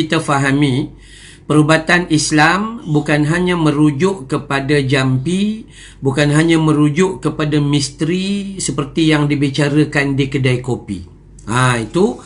kita fahami perubatan Islam bukan hanya merujuk kepada jampi, bukan hanya merujuk kepada misteri seperti yang dibicarakan di kedai kopi. Itu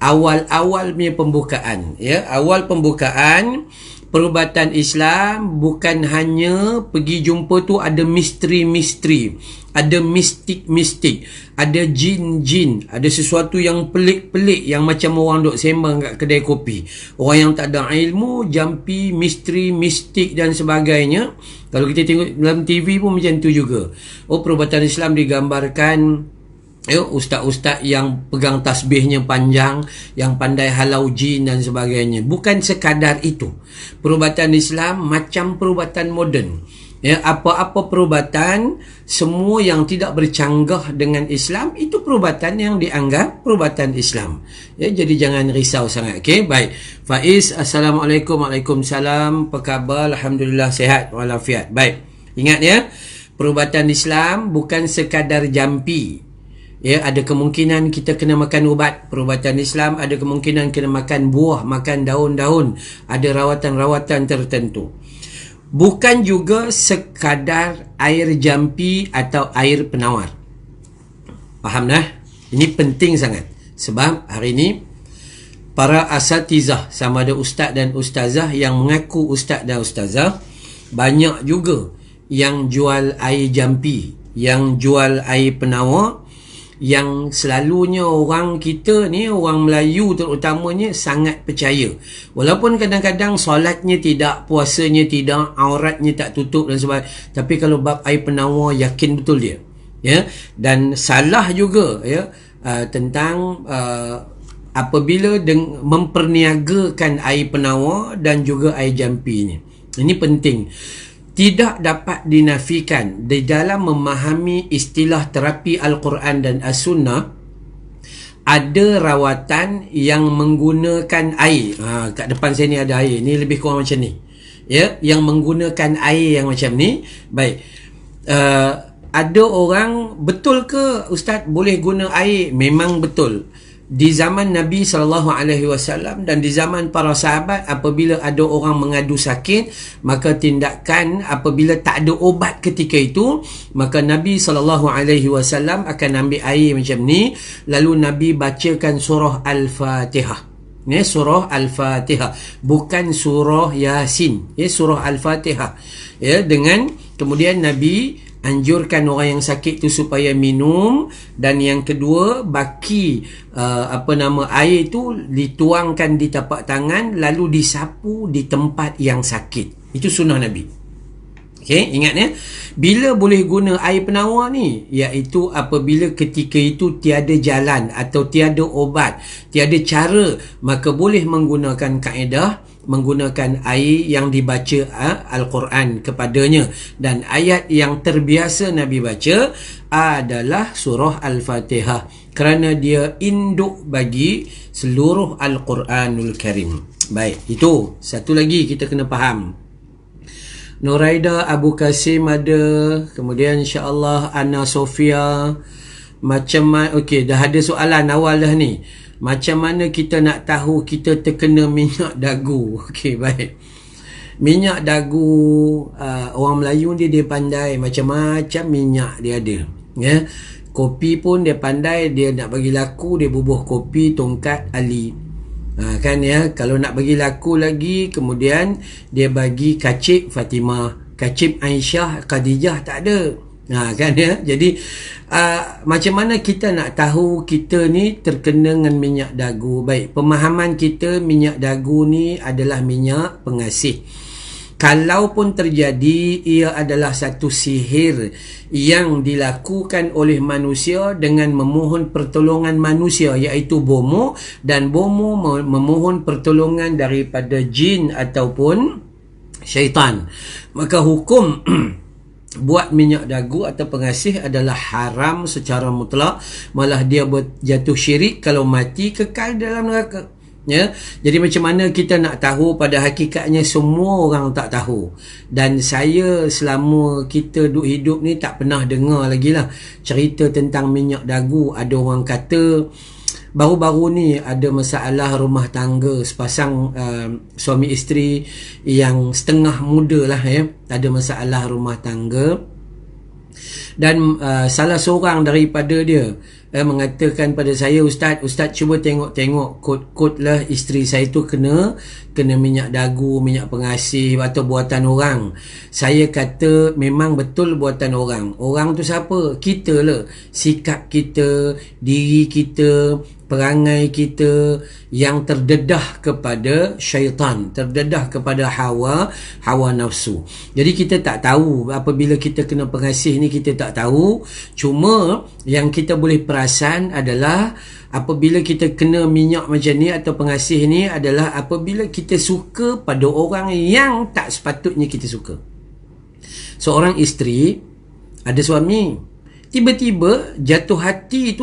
awal-awal punya pembukaan, ya. Awal pembukaan perubatan Islam bukan hanya pergi jumpa tu ada misteri-misteri, ada mistik-mistik, ada jin-jin, ada sesuatu yang pelik-pelik yang macam orang duk sembang kat kedai kopi. Orang yang tak ada ilmu, jampi, misteri, mistik dan sebagainya. Kalau kita tengok dalam TV pun macam tu juga. Perubatan Islam digambarkan ustaz-ustaz yang pegang tasbihnya panjang, yang pandai halau jin dan sebagainya. Bukan sekadar itu. Perubatan Islam macam perubatan moden. Apa-apa perubatan, semua yang tidak bercanggah dengan Islam, itu perubatan yang dianggap perubatan Islam. Jadi jangan risau sangat. Okey, baik. Faiz, Assalamualaikum. Waalaikumsalam. Apa khabar? Alhamdulillah sihat walafiat. Baik. Ingat ya, perubatan Islam bukan sekadar jampi. Ada kemungkinan kita kena makan ubat. Perubatan Islam ada kemungkinan kena makan buah, makan daun-daun. Ada rawatan-rawatan tertentu. Bukan juga sekadar air jampi atau air penawar. Faham dah? Ini penting sangat. Sebab hari ini para asatizah, sama ada ustaz dan ustazah yang mengaku ustaz dan ustazah, banyak juga yang jual air jampi, yang jual air penawar, yang selalunya orang kita ni, orang Melayu terutamanya, sangat percaya. Walaupun kadang-kadang solatnya tidak, puasanya tidak, auratnya tak tutup dan sebagainya, tapi kalau bab air penawar yakin betul dia. Dan salah juga tentang apabila memperniagakan air penawar dan juga air jampi ni. Ini penting. Tidak dapat dinafikan di dalam memahami istilah terapi Al-Quran dan As-Sunnah, ada rawatan yang menggunakan air. Kat depan saya ni ada air. Ni lebih kurang macam ni. Yang menggunakan air yang macam ni. Baik. Ada orang, betul ke Ustaz boleh guna air? Memang betul. Di zaman Nabi SAW dan di zaman para sahabat, apabila ada orang mengadu sakit, maka tindakan apabila tak ada obat ketika itu, maka Nabi SAW akan ambil air macam ni, lalu Nabi bacakan surah Al-Fatihah. Surah Al-Fatihah, bukan surah Yasin. Surah Al-Fatihah. Dengan kemudian Nabi anjurkan orang yang sakit tu supaya minum, dan yang kedua, baki air tu dituangkan di tapak tangan lalu disapu di tempat yang sakit. Itu sunnah Nabi. Okey, ingat ya. Bila boleh guna air penawar ni? Iaitu apabila ketika itu tiada jalan atau tiada obat, tiada cara, maka boleh menggunakan kaedah menggunakan air yang dibaca Al-Quran kepadanya. Dan ayat yang terbiasa Nabi baca adalah surah Al-Fatihah, kerana dia induk bagi seluruh Al-Quranul Karim. Baik, itu satu lagi kita kena faham. Nuraida Abu Kasim ada, kemudian insya-Allah Ana Sofia. Macam mana, okey, dah ada soalan awal dah ni. Macam mana kita nak tahu kita terkena minyak dagu? Okey, baik. Minyak dagu, orang Melayu dia pandai macam-macam minyak dia ada. Kopi pun dia pandai, dia nak bagi laku, dia bubuh kopi tongkat ali. Kalau nak bagi laku lagi, kemudian dia bagi kacip Fatimah, kacip Aisyah, Khadijah tak ada. Jadi macam mana kita nak tahu kita ni terkena dengan minyak dagu? Baik, pemahaman kita, minyak dagu ni adalah minyak pengasih. Kalaupun terjadi, ia adalah satu sihir yang dilakukan oleh manusia dengan memohon pertolongan manusia, iaitu bomo, dan bomo memohon pertolongan daripada jin ataupun syaitan. Maka hukum buat minyak dagu atau pengasih adalah haram secara mutlak. Malah dia jatuh syirik, kalau mati kekal dalam neraka. Jadi macam mana kita nak tahu? Pada hakikatnya semua orang tak tahu. Dan saya selama kita duk hidup ni tak pernah dengar lagi lah cerita tentang minyak dagu. Ada orang kata baru-baru ni ada masalah rumah tangga sepasang suami isteri yang setengah muda lah ya, ada masalah rumah tangga dan salah seorang daripada dia mengatakan pada saya, Ustaz cuba tengok kod lah isteri saya tu kena minyak dagu, minyak pengasih atau buatan orang. Saya kata memang betul buatan orang tu siapa? Kita lah, sikap kita, diri kita, perangai kita yang terdedah kepada syaitan, terdedah kepada hawa nafsu. Jadi kita tak tahu apabila kita kena pengasih ni, kita tak tahu. Cuma yang kita boleh perasan adalah apabila kita kena minyak macam ni atau pengasih ni adalah apabila kita suka pada orang yang tak sepatutnya kita suka. Seorang isteri ada suami, tiba-tiba jatuh hati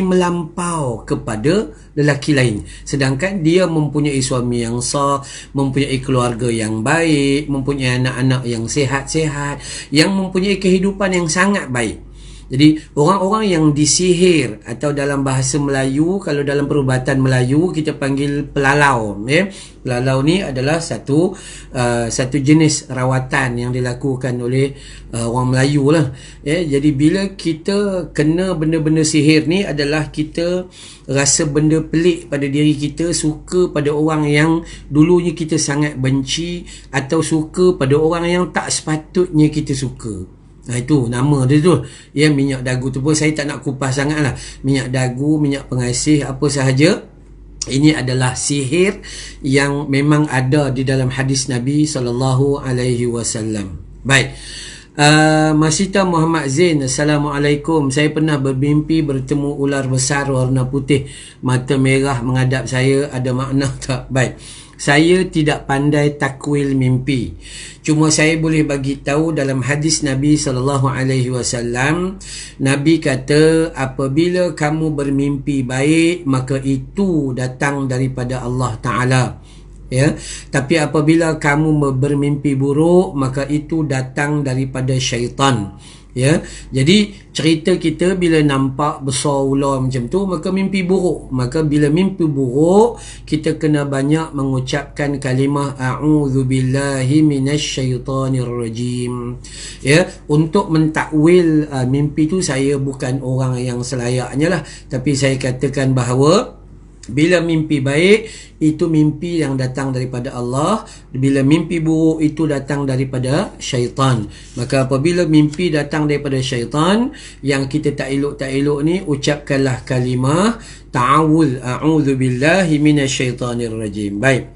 melampau kepada lelaki lain, sedangkan dia mempunyai suami yang sah, mempunyai keluarga yang baik, mempunyai anak-anak yang sihat-sihat, yang mempunyai kehidupan yang sangat baik. Jadi orang-orang yang disihir atau dalam bahasa Melayu, kalau dalam perubatan Melayu kita panggil pelalau ya. Pelalau ni adalah satu jenis rawatan yang dilakukan oleh orang Melayu lah ya. Jadi bila kita kena benda-benda sihir ni adalah kita rasa benda pelik pada diri kita, suka pada orang yang dulunya kita sangat benci, atau suka pada orang yang tak sepatutnya kita suka. Nah, itu nama dia tu ya, minyak dagu tu pun saya tak nak kupas sangat lah. Minyak dagu, minyak pengasih, apa sahaja, ini adalah sihir yang memang ada di dalam hadis Nabi SAW. Baik, Masita Muhammad Zain, Assalamualaikum. Saya pernah bermimpi bertemu ular besar warna putih, mata merah menghadap saya, ada makna tak? Baik, saya tidak pandai takwil mimpi. Cuma saya boleh bagi tahu dalam hadis Nabi SAW, Nabi kata apabila kamu bermimpi baik maka itu datang daripada Allah Ta'ala ya. Tapi apabila kamu bermimpi buruk maka itu datang daripada syaitan ya. Jadi cerita kita bila nampak besar ular macam tu maka mimpi buruk. Maka bila mimpi buruk kita kena banyak mengucapkan kalimah a'udzubillahi minasyaitonirrajim ya. Untuk mentakwil mimpi tu saya bukan orang yang selayaknya lah, tapi saya katakan bahawa bila mimpi baik itu mimpi yang datang daripada Allah, bila mimpi buruk itu datang daripada syaitan. Maka apabila mimpi datang daripada syaitan yang kita tak elok ni, ucapkanlah kalimah ta'awuz, a'udzubillahi minasyaitonirrajim. Baik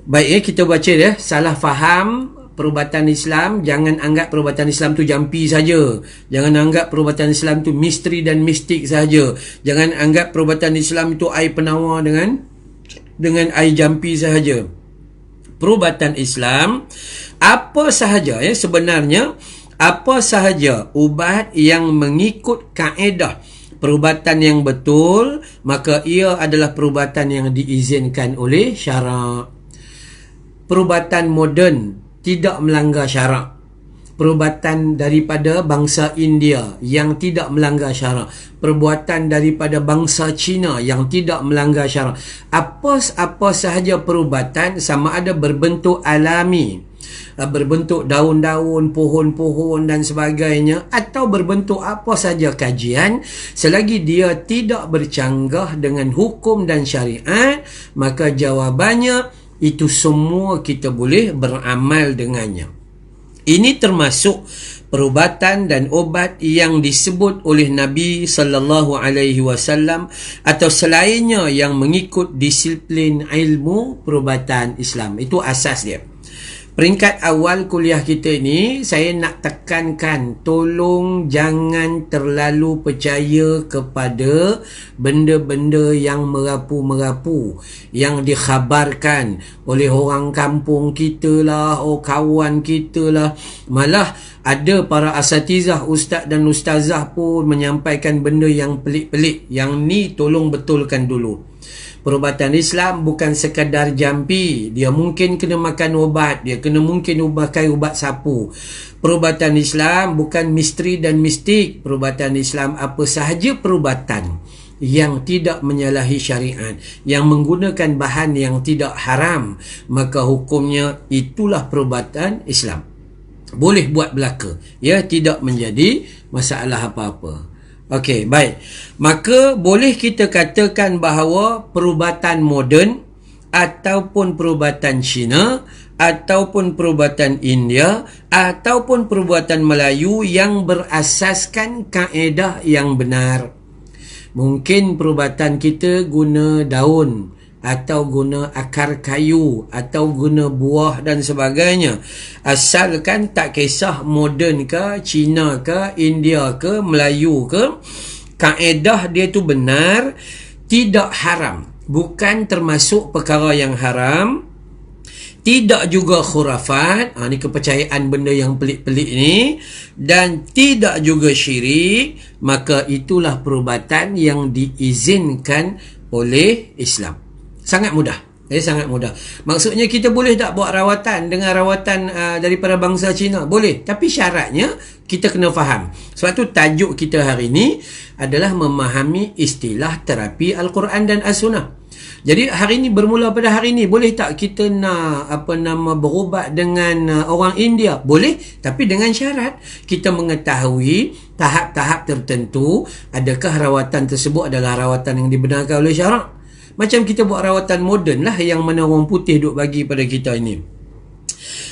ya, kita baca ya. Salah faham perubatan Islam, jangan anggap perubatan Islam tu jampi saja. Jangan anggap perubatan Islam tu misteri dan mistik saja. Jangan anggap perubatan Islam itu air penawar dengan air jampi sahaja. Perubatan Islam apa sahaja ya, sebenarnya apa sahaja ubat yang mengikut kaedah perubatan yang betul, maka ia adalah perubatan yang diizinkan oleh syarak. Perubatan moden tidak melanggar syarak. Perubatan daripada bangsa India yang tidak melanggar syarak. Perbuatan daripada bangsa Cina yang tidak melanggar syarak. Apa sahaja perubatan, sama ada berbentuk alami, berbentuk daun-daun, pohon-pohon dan sebagainya, atau berbentuk apa saja kajian, selagi dia tidak bercanggah dengan hukum dan syariat, maka jawabannya itu semua kita boleh beramal dengannya. Ini termasuk perubatan dan obat yang disebut oleh Nabi SAW atau selainnya yang mengikut disiplin ilmu perubatan Islam. Itu asas dia. Peringkat awal kuliah kita ni, saya nak tekankan, tolong jangan terlalu percaya kepada benda-benda yang merapu-merapu, yang dikhabarkan oleh orang kampung kita lah, kawan kita lah. Malah ada para asatizah, ustaz dan ustazah pun menyampaikan benda yang pelik-pelik. Yang ni tolong betulkan dulu. Perubatan Islam bukan sekadar jampi. Dia mungkin kena makan ubat, dia kena mungkin pakai ubat sapu. Perubatan Islam bukan misteri dan mistik. Perubatan Islam apa sahaja perubatan yang tidak menyalahi syariat, yang menggunakan bahan yang tidak haram, maka hukumnya itulah perubatan Islam. Boleh buat belaka, ya, tidak menjadi masalah apa-apa. Okey, baik. Maka boleh kita katakan bahawa perubatan moden ataupun perubatan Cina ataupun perubatan India ataupun perubatan Melayu yang berasaskan kaedah yang benar. Mungkin perubatan kita guna daun atau guna akar kayu atau guna buah dan sebagainya. Asalkan tak kisah moden ke, Cina ke, India ke, Melayu ke, kaedah dia tu benar, tidak haram, bukan termasuk perkara yang haram, tidak juga khurafat, ni kepercayaan benda yang pelik-pelik ni, dan tidak juga syirik, maka itulah perubatan yang diizinkan oleh Islam. Sangat mudah. Sangat mudah. Maksudnya kita boleh tak buat rawatan dengan rawatan daripada bangsa Cina? Boleh. Tapi syaratnya kita kena faham. Sebab tu tajuk kita hari ni adalah memahami istilah terapi Al-Quran dan As-Sunnah. Jadi hari ni, bermula pada hari ni, boleh tak kita nak berubat dengan orang India? Boleh, tapi dengan syarat kita mengetahui tahap-tahap tertentu, adakah rawatan tersebut adalah rawatan yang dibenarkan oleh syarak. Macam kita buat rawatan moden lah, yang mana orang putih duk bagi pada kita ini.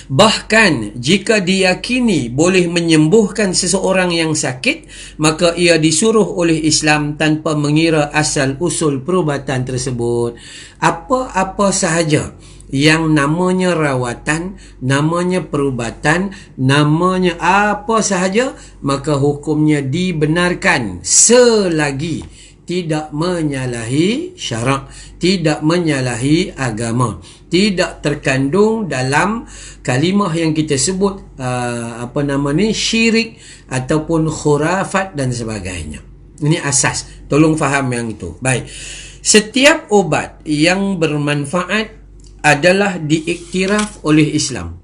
Bahkan jika diyakini boleh menyembuhkan seseorang yang sakit, maka ia disuruh oleh Islam tanpa mengira asal usul perubatan tersebut. Apa-apa sahaja yang namanya rawatan, namanya perubatan, namanya apa sahaja, maka hukumnya dibenarkan selagi tidak menyalahi syarak, tidak menyalahi agama, tidak terkandung dalam kalimah yang kita sebut syirik ataupun khurafat dan sebagainya. Ini asas. Tolong faham yang itu. Baik. Setiap obat yang bermanfaat adalah diiktiraf oleh Islam.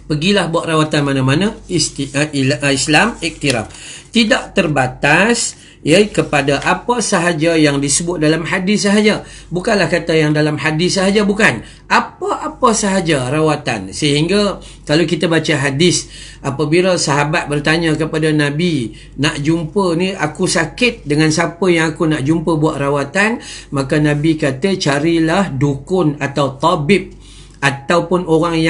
Pergilah buat rawatan mana-mana, Islam iktiraf. Tidak terbatas kepada apa sahaja yang disebut dalam hadis sahaja. Bukanlah kata yang dalam hadis sahaja, bukan. Apa-apa sahaja rawatan. Sehingga kalau kita baca hadis, apabila sahabat bertanya kepada Nabi, nak jumpa ni, aku sakit, dengan siapa yang aku nak jumpa buat rawatan, maka Nabi kata carilah dukun atau tabib ataupun orang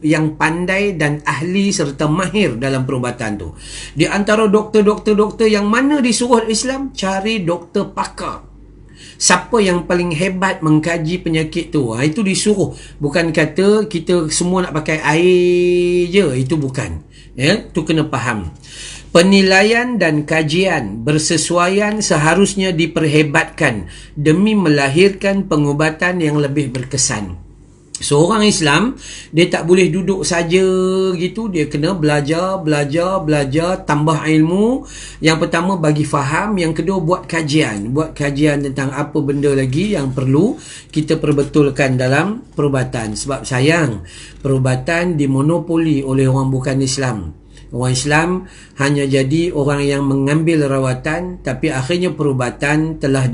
yang pandai dan ahli serta mahir dalam perubatan tu. Di antara doktor yang mana disuruh Islam, cari doktor pakar. Siapa yang paling hebat mengkaji penyakit tu, itu disuruh. Bukan kata kita semua nak pakai air je, itu bukan. Tu kena faham. Penilaian dan kajian bersesuaian seharusnya diperhebatkan demi melahirkan pengubatan yang lebih berkesan. Seorang Islam, dia tak boleh duduk saja gitu. Dia kena belajar, tambah ilmu. Yang pertama bagi faham, yang kedua buat kajian tentang apa benda lagi yang perlu kita perbetulkan dalam perubatan. Sebab sayang, perubatan dimonopoli oleh orang bukan Islam. Orang Islam hanya jadi orang yang mengambil rawatan, tapi akhirnya perubatan telah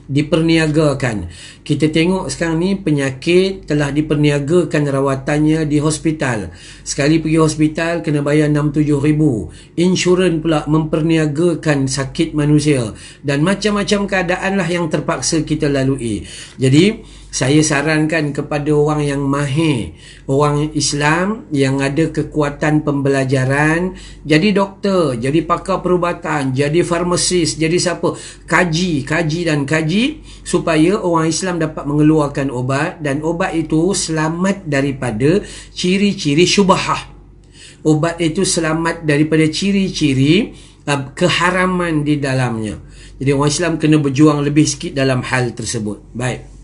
diperniagakan. Kita tengok sekarang ni penyakit telah diperniagakan rawatannya di hospital. Sekali pergi hospital kena bayar 6-7 ribu. Insurans pula memperniagakan sakit manusia. Dan macam-macam keadaan lah yang terpaksa kita lalui. Jadi saya sarankan kepada orang yang mahir, orang Islam yang ada kekuatan pembelajaran, jadi doktor, jadi pakar perubatan, jadi farmasis, jadi siapa, kaji supaya orang Islam dapat mengeluarkan obat, dan obat itu selamat daripada ciri-ciri syubhah. Obat itu selamat daripada ciri-ciri keharaman di dalamnya. Jadi orang Islam kena berjuang lebih sikit dalam hal tersebut. Baik.